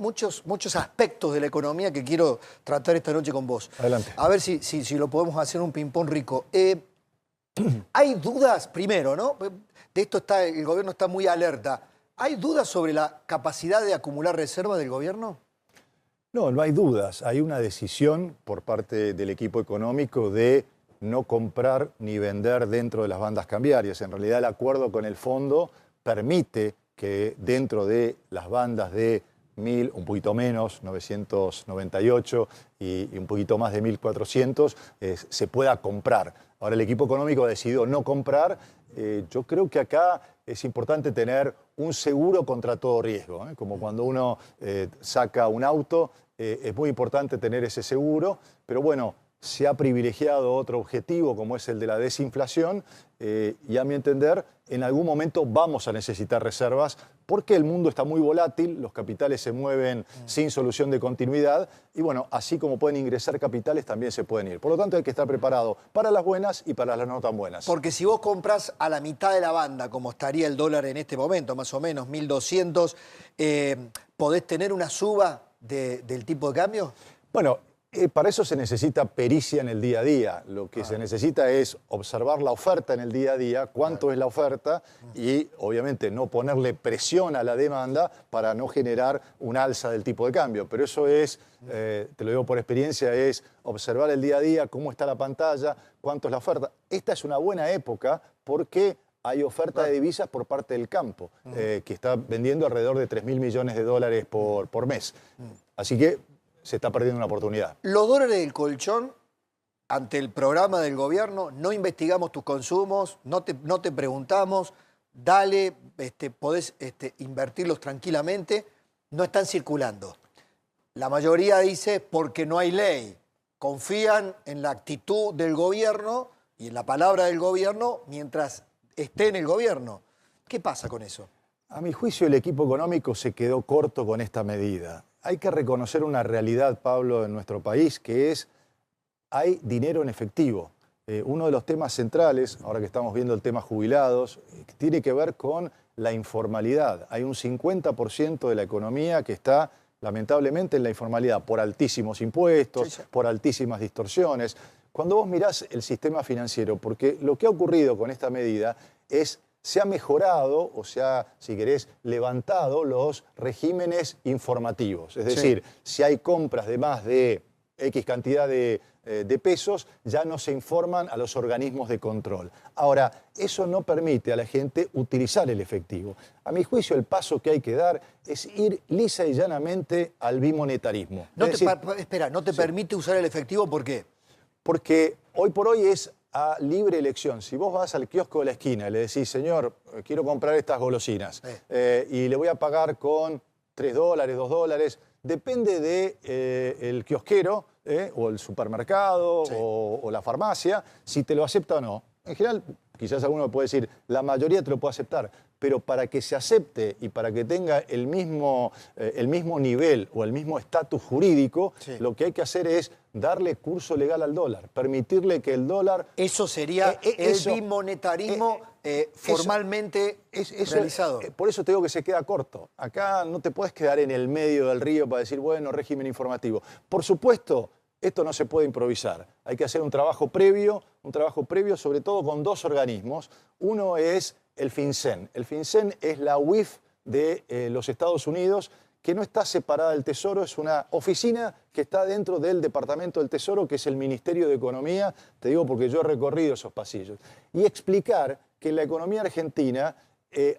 muchos aspectos de la economía que quiero tratar esta noche con vos. Adelante. A ver si lo podemos hacer un ping-pong rico. Hay dudas, primero, ¿no? De esto el gobierno está muy alerta. ¿Hay dudas sobre la capacidad de acumular reservas del gobierno? No, no hay dudas. Hay una decisión por parte del equipo económico de no comprar ni vender dentro de las bandas cambiarias. En realidad el acuerdo con el fondo permite que dentro de las bandas de 1.000, un poquito menos, 998 y un poquito más de 1.400, se pueda comprar. Ahora el equipo económico ha decidido no comprar. Yo creo que acá es importante tener un seguro contra todo riesgo, ¿eh? Como cuando uno saca un auto, es muy importante tener ese seguro, pero bueno, se ha privilegiado otro objetivo como es el de la desinflación y a mi entender en algún momento vamos a necesitar reservas porque el mundo está muy volátil, los capitales se mueven sin solución de continuidad y bueno, así como pueden ingresar capitales también se pueden ir. Por lo tanto hay que estar preparado para las buenas y para las no tan buenas. Porque si vos compras a la mitad de la banda, como estaría el dólar en este momento, más o menos 1.200, ¿podés tener una suba del tipo de cambio? Bueno, para eso se necesita pericia en el día a día. Lo que se necesita es observar la oferta en el día a día, cuánto es la oferta y obviamente no ponerle presión a la demanda para no generar un alza del tipo de cambio. Pero eso es, te lo digo por experiencia, es observar el día a día, cómo está la pantalla, cuánto es la oferta. Esta es una buena época porque hay oferta de divisas por parte del campo, que está vendiendo alrededor de 3.000 millones de dólares por mes. Así que se está perdiendo una oportunidad. Los dólares del colchón, ante el programa del gobierno, no investigamos tus consumos, no te preguntamos, dale, podés invertirlos tranquilamente, no están circulando. La mayoría dice porque no hay ley. Confían en la actitud del gobierno y en la palabra del gobierno mientras esté en el gobierno. ¿Qué pasa con eso? A mi juicio, el equipo económico se quedó corto con esta medida. Hay que reconocer una realidad, Pablo, en nuestro país, que es, hay dinero en efectivo. Uno de los temas centrales, ahora que estamos viendo el tema jubilados, tiene que ver con la informalidad. Hay un 50% de la economía que está, lamentablemente, en la informalidad por altísimos impuestos, por altísimas distorsiones. Cuando vos mirás el sistema financiero, porque lo que ha ocurrido con esta medida es se ha mejorado o se ha, si querés, levantado los regímenes informativos. Es decir, si hay compras de más de X cantidad de pesos, ya no se informan a los organismos de control. Ahora, eso no permite a la gente utilizar el efectivo. A mi juicio, el paso que hay que dar es ir lisa y llanamente al bimonetarismo. Espera, ¿no te permite usar el efectivo? ¿Por qué? Porque hoy por hoy es a libre elección. Si vos vas al kiosco de la esquina y le decís, señor, quiero comprar estas golosinas y le voy a pagar con $3, $2, depende del kiosquero o el supermercado o la farmacia, si te lo acepta o no. En general, quizás alguno puede decir, la mayoría te lo puede aceptar, pero para que se acepte y para que tenga el mismo nivel o el mismo estatus jurídico, lo que hay que hacer es darle curso legal al dólar, permitirle que el dólar... Eso sería el bimonetarismo formalmente realizado. Por eso te digo que se queda corto. Acá no te puedes quedar en el medio del río para decir, bueno, régimen informativo. Por supuesto, esto no se puede improvisar. Hay que hacer un trabajo previo sobre todo con dos organismos. Uno es el FinCEN. El FinCEN es la UIF de los Estados Unidos, que no está separada del Tesoro, es una oficina que está dentro del Departamento del Tesoro, que es el Ministerio de Economía, te digo porque yo he recorrido esos pasillos, y explicar que en la economía argentina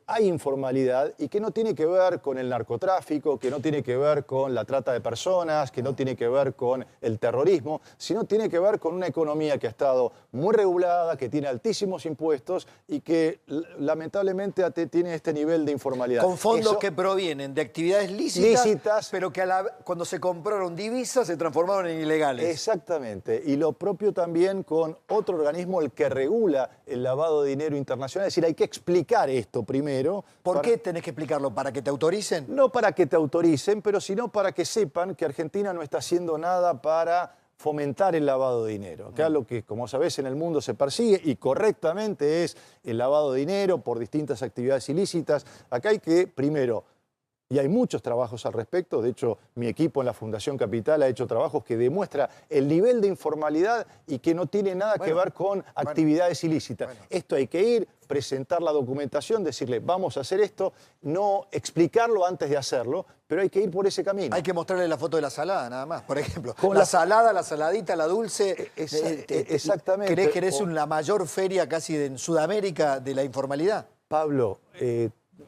hay informalidad y que no tiene que ver con el narcotráfico, que no tiene que ver con la trata de personas, que no tiene que ver con el terrorismo, sino tiene que ver con una economía que ha estado muy regulada, que tiene altísimos impuestos y que lamentablemente tiene este nivel de informalidad. Con fondos que provienen de actividades lícitas, pero que cuando se compraron divisas se transformaron en ilegales. Exactamente. Y lo propio también con otro organismo, el que regula el lavado de dinero internacional. Es decir, hay que explicar esto primero. ¿Por qué tenés que explicarlo? ¿Para que te autoricen? No para que te autoricen, pero sino para que sepan que Argentina no está haciendo nada para fomentar el lavado de dinero. Acá lo que, como sabés, en el mundo se persigue y correctamente es el lavado de dinero por distintas actividades ilícitas. Acá hay que, primero, y hay muchos trabajos al respecto. De hecho, mi equipo en la Fundación Capital ha hecho trabajos que demuestra el nivel de informalidad y que no tiene nada que ver con actividades ilícitas. Esto hay que ir, presentar la documentación, decirle, vamos a hacer esto, no explicarlo antes de hacerlo, pero hay que ir por ese camino. Hay que mostrarle la foto de la salada, nada más, por ejemplo. La salada, la saladita, la dulce. Exactamente. ¿Crees que eres la mayor feria casi en Sudamérica de la informalidad? Pablo,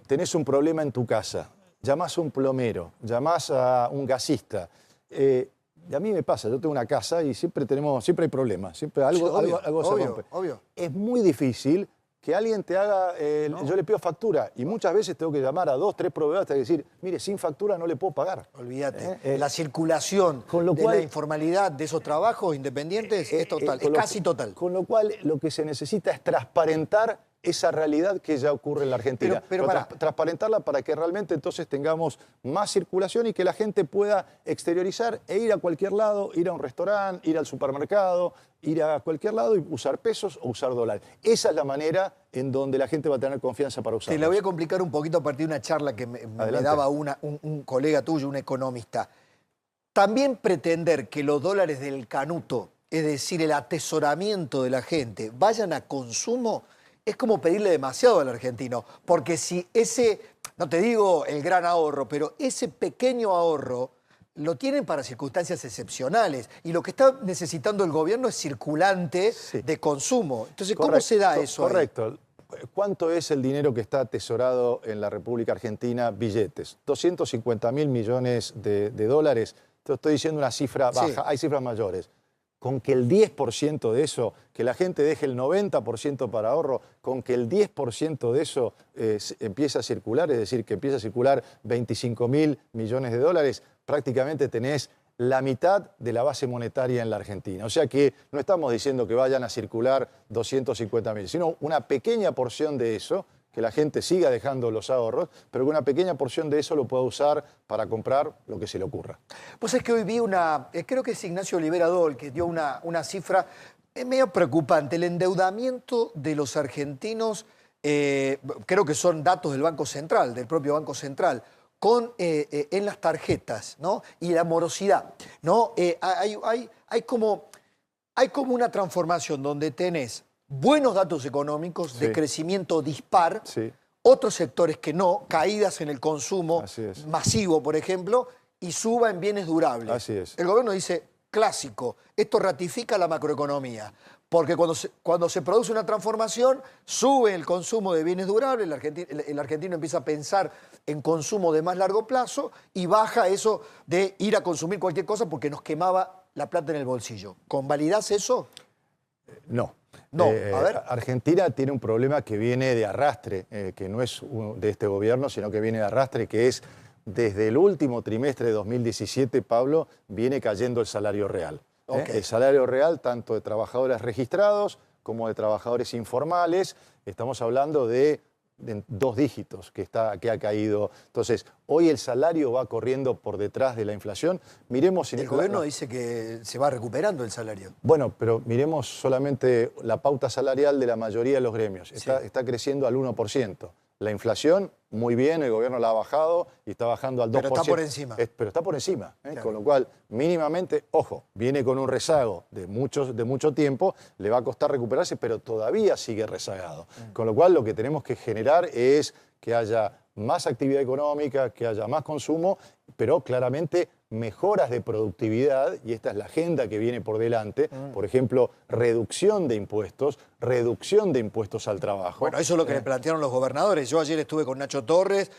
tenés un problema en tu casa, llamás a un plomero, llamás a un gasista. Y a mí me pasa, yo tengo una casa y siempre hay problemas, siempre algo se rompe. Obvio. Es muy difícil que alguien te haga, yo le pido factura y muchas veces tengo que llamar a 2, 3 proveedores hasta decir, mire, sin factura no le puedo pagar. Olvídate. La circulación de la informalidad de esos trabajos independientes es total, es casi total. Con lo cual lo que se necesita es transparentar esa realidad que ya ocurre en la Argentina. Pero transparentarla para que realmente entonces tengamos más circulación y que la gente pueda exteriorizar e ir a cualquier lado, ir a un restaurante, ir al supermercado, ir a cualquier lado y usar pesos o usar dólares. Esa es la manera en donde la gente va a tener confianza para usarlos. Te la voy a complicar un poquito a partir de una charla que me daba un colega tuyo, un economista. También pretender que los dólares del canuto, es decir, el atesoramiento de la gente, vayan a consumo, es como pedirle demasiado al argentino. Porque si ese, no te digo el gran ahorro, pero ese pequeño ahorro lo tienen para circunstancias excepcionales. Y lo que está necesitando el gobierno es circulante de consumo. Entonces, ¿cómo se da eso? Correcto. ¿Cuánto es el dinero que está atesorado en la República Argentina? Billetes. 250.000 millones de dólares. Te estoy diciendo una cifra baja, hay cifras mayores. Con que el 10% de eso, que la gente deje el 90% para ahorro, con que el 10% de eso empiece a circular, es decir, que empiece a circular 25.000 millones de dólares, prácticamente tenés la mitad de la base monetaria en la Argentina. O sea que no estamos diciendo que vayan a circular 250.000, sino una pequeña porción de eso, que la gente siga dejando los ahorros, pero que una pequeña porción de eso lo pueda usar para comprar lo que se le ocurra. Pues es que hoy vi creo que es Ignacio Olivera Dol, que dio una cifra medio preocupante. El endeudamiento de los argentinos, creo que son datos del Banco Central, del propio Banco Central, en las tarjetas, ¿no? Y la morosidad, ¿no? Hay como una transformación donde tenés buenos datos económicos de crecimiento dispar, otros sectores que no, caídas en el consumo masivo, por ejemplo, y suba en bienes durables. Así es. El gobierno dice, clásico, esto ratifica la macroeconomía, porque cuando se produce una transformación, sube el consumo de bienes durables, el argentino empieza a pensar en consumo de más largo plazo y baja eso de ir a consumir cualquier cosa porque nos quemaba la plata en el bolsillo. ¿Convalidás eso? No. No, a ver. Argentina tiene un problema que viene de arrastre, que no es de este gobierno, sino que viene de arrastre, que es desde el último trimestre de 2017, Pablo, viene cayendo el salario real. El salario real, tanto de trabajadores registrados como de trabajadores informales, estamos hablando de 2 dígitos que ha caído. Entonces, hoy el salario va corriendo por detrás de la inflación. Miremos si el gobierno dice que se va recuperando el salario. Bueno, pero miremos solamente la pauta salarial de la mayoría de los gremios. Está creciendo al 1%. La inflación, muy bien, el gobierno la ha bajado y está bajando al 2%. Pero está por encima. Pero está por encima, Claro. Con lo cual, mínimamente, ojo, viene con un rezago de mucho tiempo, le va a costar recuperarse, pero todavía sigue rezagado. Con lo cual, lo que tenemos que generar es que haya más actividad económica, que haya más consumo, pero claramente mejoras de productividad, y esta es la agenda que viene por delante, por ejemplo, reducción de impuestos al trabajo. Bueno, eso es lo que le plantearon los gobernadores. Yo ayer estuve con Nacho Torres,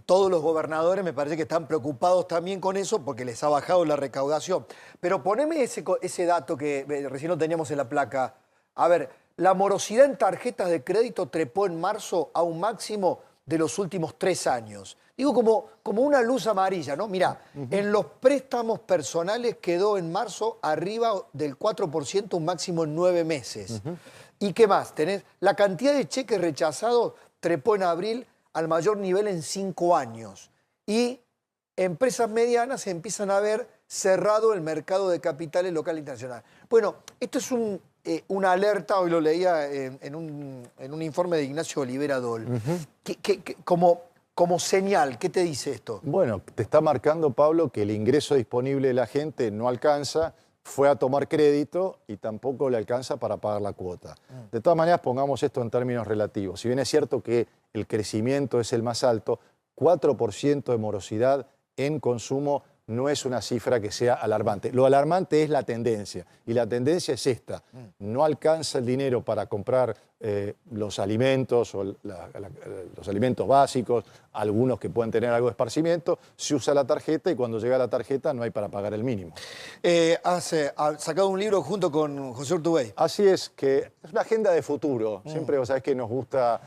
todos los gobernadores me parece que están preocupados también con eso porque les ha bajado la recaudación. Pero poneme ese dato que recién lo teníamos en la placa. A ver, la morosidad en tarjetas de crédito trepó en marzo a un máximo de los últimos 3 años. Digo, como una luz amarilla, ¿no? Mirá, en los préstamos personales quedó en marzo arriba del 4%, un máximo en 9 meses. ¿Y qué más? Tenés la cantidad de cheques rechazados trepó en abril al mayor nivel en 5 años. Y empresas medianas empiezan a ver cerrado el mercado de capitales local e internacional. Bueno, esto es una alerta, hoy lo leía en un informe de Ignacio Olivera Dol, como como señal? ¿Qué te dice esto? Bueno, te está marcando, Pablo, que el ingreso disponible de la gente no alcanza, fue a tomar crédito y tampoco le alcanza para pagar la cuota. De todas maneras, pongamos esto en términos relativos. Si bien es cierto que el crecimiento es el más alto, 4% de morosidad en consumo no es una cifra que sea alarmante. Lo alarmante es la tendencia, y la tendencia es esta. No alcanza el dinero para comprar los alimentos o los alimentos básicos, algunos que pueden tener algo de esparcimiento, se usa la tarjeta y cuando llega la tarjeta no hay para pagar el mínimo. Has sacado un libro junto con José Urtubey. Así es, que es una agenda de futuro. Siempre vos sabés que nos gusta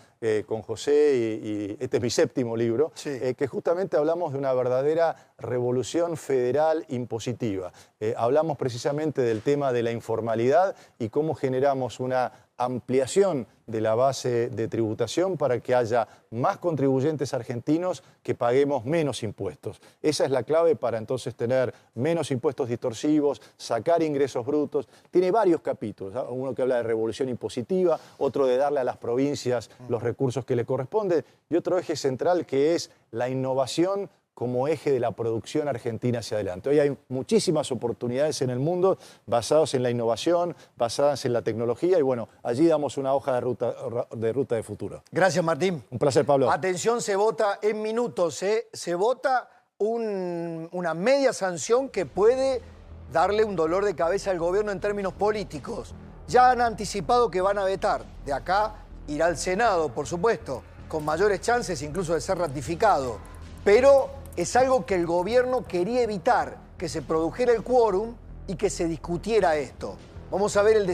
con José, y este es mi 7º libro, Sí. Que justamente hablamos de una verdadera revolución federal impositiva. Hablamos precisamente del tema de la informalidad y cómo generamos una ampliación de la base de tributación para que haya más contribuyentes argentinos que paguemos menos impuestos. Esa es la clave para entonces tener menos impuestos distorsivos, sacar ingresos brutos. Tiene varios capítulos, ¿no? Uno que habla de revolución impositiva, otro de darle a las provincias los recursos que le corresponden y otro eje central que es la innovación como eje de la producción argentina hacia adelante. Hoy hay muchísimas oportunidades en el mundo basadas en la innovación, basadas en la tecnología y bueno, allí damos una hoja de ruta de futuro. Gracias, Martín. Un placer, Pablo. Atención, se vota en minutos. Se vota una media sanción que puede darle un dolor de cabeza al gobierno en términos políticos. Ya han anticipado que van a vetar. De acá irá al Senado, por supuesto, con mayores chances incluso de ser ratificado. Pero es algo que el gobierno quería evitar, que se produjera el quórum y que se discutiera esto. Vamos a ver el